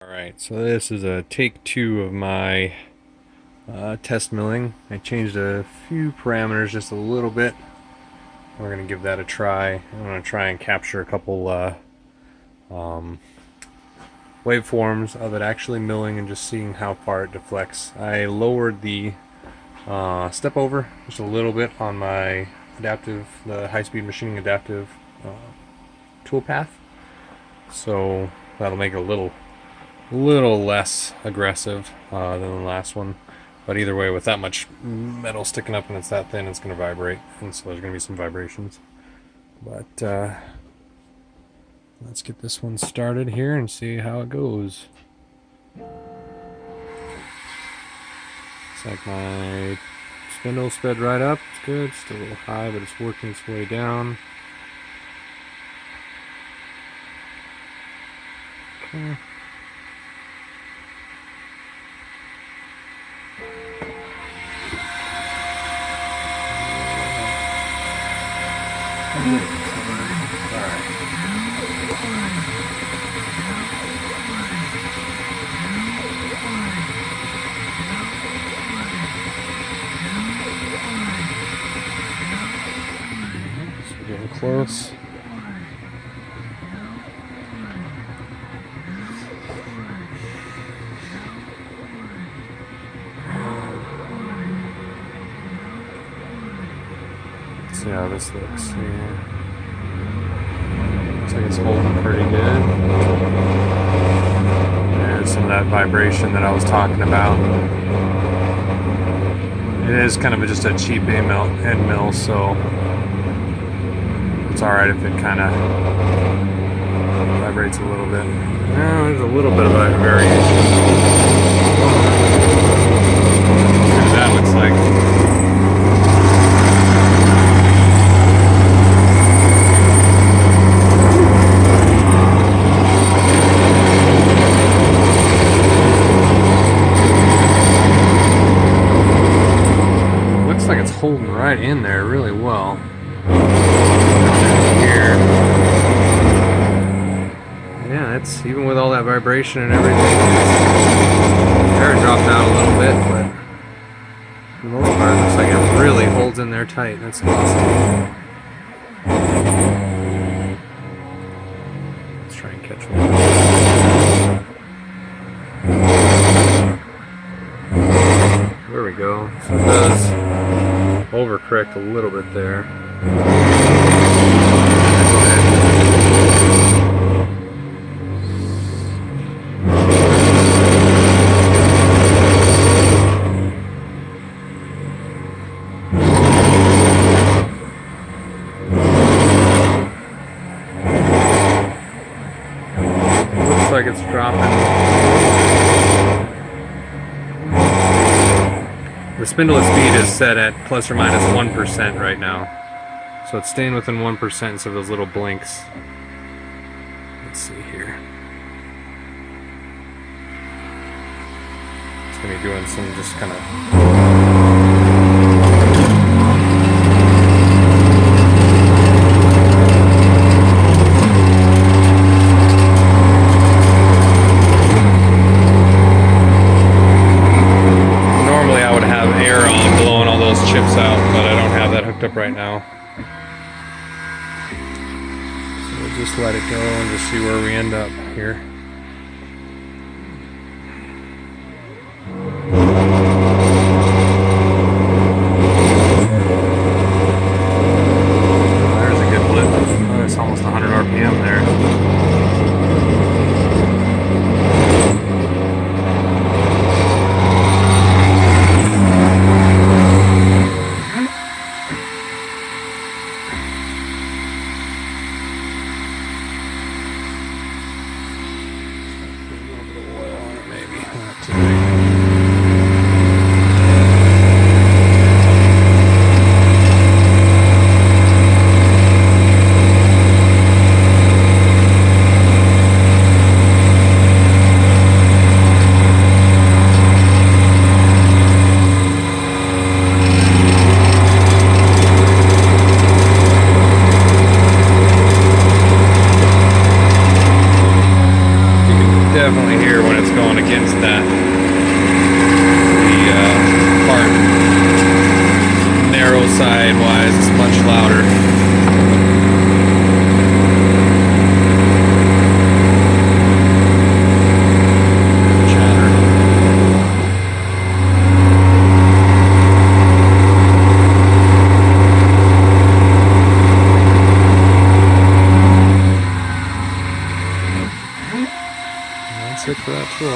Alright, so this is a take 2 of my test milling. I changed a few parameters just a little bit. We're going to give that a try. I'm going to try and capture a couple waveforms of it actually milling and just seeing how far it deflects. I lowered the step over just a little bit on my adaptive, the high-speed machining adaptive toolpath, so that'll make it a little less aggressive than the last one. But either way, with that much metal sticking up and it's that thin, it's going to vibrate, and so there's going to be some vibrations. But let's get this one started here and see how it goes. Looks like my spindle sped right up. It's good. Still a little high, but it's working its way down. Okay. Getting close. Let's see how this looks here. Looks like it's holding pretty good. There's some of that vibration that I was talking about. It is kind of just a cheap end mill, so it's alright if it kind of vibrates a little bit. There's a little bit of a variation. See what that looks like. Looks like it's holding right in there really well. Yeah, it's even with all that vibration and everything. There it dropped out a little bit, but for the most part, it looks like it really holds in there tight. That's awesome. Let's try and catch one. There we go. So it does overcorrect a little bit there. Looks like it's dropping. The spindle speed is set at plus or minus 1% right now. So it's staying within 1% of those little blinks. Let's see here. It's going to be doing some just kind of... chips out, but I don't have that hooked up right now. So we'll just let it go and just see where we end up here. There's a good blip. Oh, it's almost 100 RPM there. definitely hear when it's going against that. The part narrow sidewise is much louder. That's it for that tool.